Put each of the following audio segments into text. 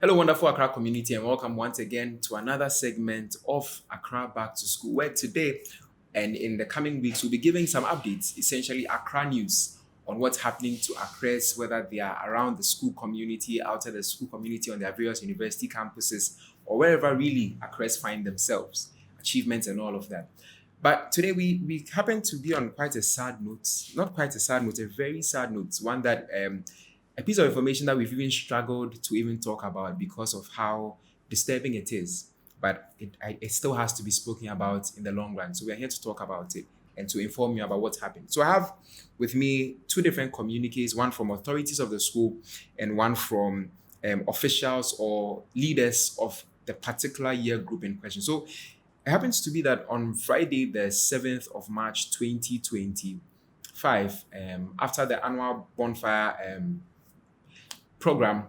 Hello, wonderful Accra community, and welcome once again to another segment of Accra Back to School, where today and in the coming weeks we'll be giving some updates, essentially Accra news on what's happening to Accras, whether they are around the school community, outside the school community, on their various university campuses, or wherever really Accras find themselves, achievements and all of that. But today we happen to be on quite a sad note, not quite a sad note, a very sad note, one that a piece of information that we've even struggled to even talk about because of how disturbing it is. But it still has to be spoken about in the long run. So we're here to talk about it and to inform you about what's happened. So I have with me two different communiques, one from authorities of the school and one from officials or leaders of the particular year group in question. So it happens to be that on Friday, the 7th of March, 2025, after the annual Bonfire program,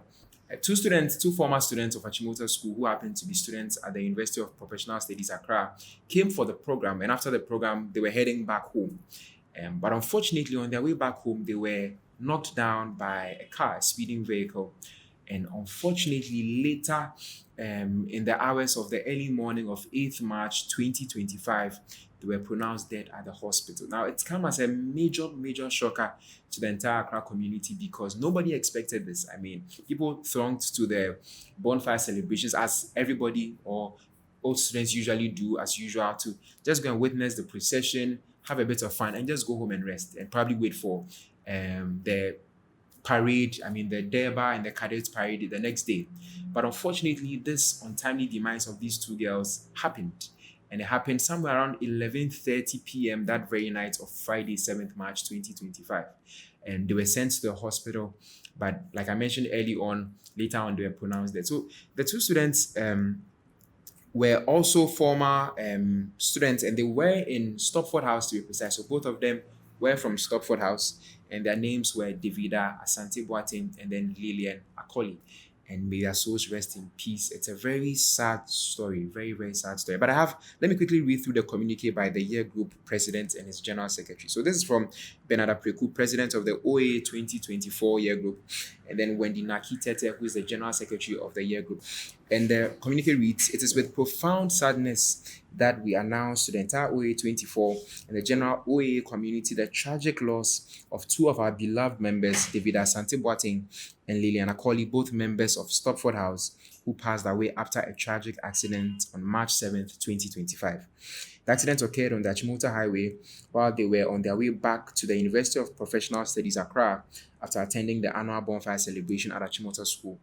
two former students of Achimota School who happened to be students at the University of Professional Studies Accra came for the program, and after the program, they were heading back home. But unfortunately, on their way back home, they were knocked down by a car, a speeding vehicle. And unfortunately, later in the hours of the early morning of 8th March 2025, they were pronounced dead at the hospital. Now, it's come as a major, major shocker to the entire Accra community because nobody expected this. I mean, people thronged to the bonfire celebrations as everybody or all students usually do as usual to just go and witness the procession, have a bit of fun, and just go home and rest and probably wait for the parade, the Derba and the Cadets parade the next day. But unfortunately, this untimely demise of these two girls happened. And it happened somewhere around 11:30 p.m. that very night of Friday, 7th March 2025. And they were sent to the hospital. But like I mentioned early on, later on, they were pronounced dead. So the two students were also former students, and they were in Stopford House to be precise. So both of them were from Stopford House, and their names were Davida Asante Boateng and then Lillian Akoli. And may their souls rest in peace. It's a very sad story, very, very sad story. But let me quickly read through the communique by the year group president and his general secretary. So this is from Bernard Apreku, president of the OA 2024 year group, and then Wendy Naki Tete, who is the general secretary of the year group. And the communique reads, "It is with profound sadness that we announce to the entire OA 24 and the general OA community the tragic loss of two of our beloved members, David Asante Boateng and Liliana Colley, both members of Stopford House, who passed away after a tragic accident on March 7th, 2025. The accident occurred on the Achimota Highway while they were on their way back to the University of Professional Studies Accra after attending the annual bonfire celebration at Achimota School,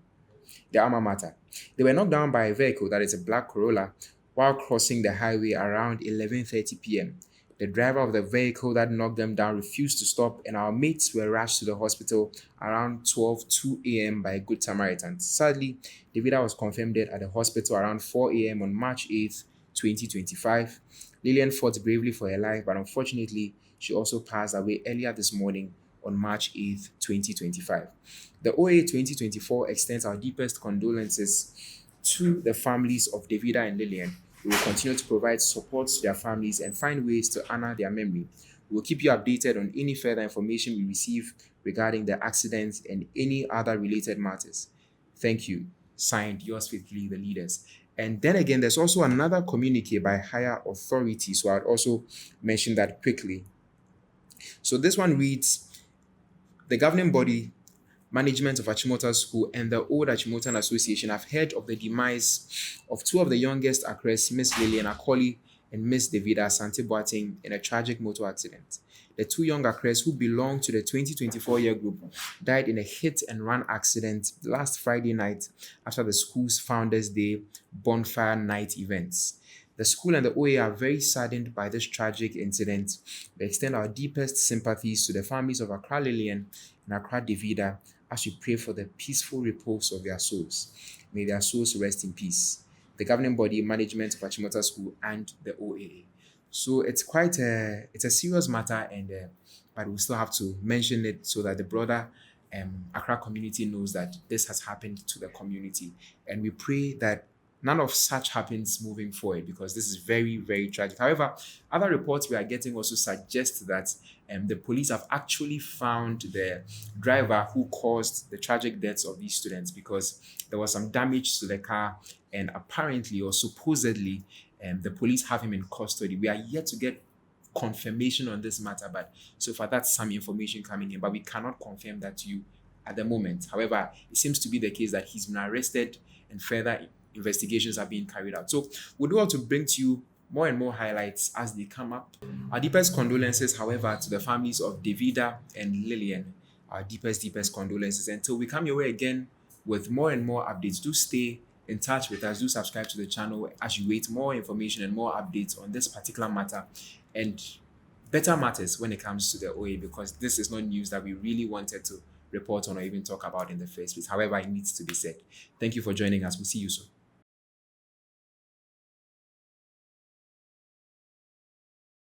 their alma mater. They were knocked down by a vehicle that is a black Corolla while crossing the highway around 11:30 p.m. The driver of the vehicle that knocked them down refused to stop, and our mates were rushed to the hospital around 12:02 a.m. by a Good Samaritan. Sadly, Davida was confirmed dead at the hospital around 4 a.m. on March 8th, 2025. Lillian fought bravely for her life, but unfortunately, she also passed away earlier this morning on March 8th, 2025. The OA 2024 extends our deepest condolences to the families of Davida and Lillian. We will continue to provide support to their families and find ways to honor their memory. We will keep you updated on any further information we receive regarding the accidents and any other related matters. Thank you. Signed, yours faithfully, the leaders." And then again, there's also another communique by higher authority. So I'd also mention that quickly. So this one reads, "The governing body, management of Achimota School, and the Old Achimotan Association have heard of the demise of two of the youngest Accras, Miss Lillian Akoli and Miss Davida Asante Boateng, in a tragic motor accident. The two young Accras, who belong to the 2024 year group, died in a hit-and-run accident last Friday night after the school's Founders' Day bonfire night events. The school and the OA are very saddened by this tragic incident. We extend our deepest sympathies to the families of Accra Lillian and Accra Davida as we pray for the peaceful repose of their souls. May their souls rest in peace. The governing body, management of Achimota School, and the OAA." So it's a serious matter, and but we still have to mention it so that the broader Accra community knows that this has happened to the community. And we pray that none of such happens moving forward because this is very, very tragic. However, other reports we are getting also suggest that the police have actually found the driver who caused the tragic deaths of these students because there was some damage to the car, and apparently or supposedly, the police have him in custody. We are yet to get confirmation on this matter, but so far that's some information coming in, but we cannot confirm that to you at the moment. However, it seems to be the case that he's been arrested and further investigations are being carried out. So we'll do all to bring to you more and more highlights as they come up. Our deepest condolences, however, to the families of Davida and Lillian. Our deepest condolences. Until we come your way again with more and more updates, do stay in touch with us. Do subscribe to the channel as you wait more information and more updates on this particular matter and better matters when it comes to the OA, because this is not news that we really wanted to report on or even talk about in the first place. However, it needs to be said. Thank you for joining us. We'll see you soon.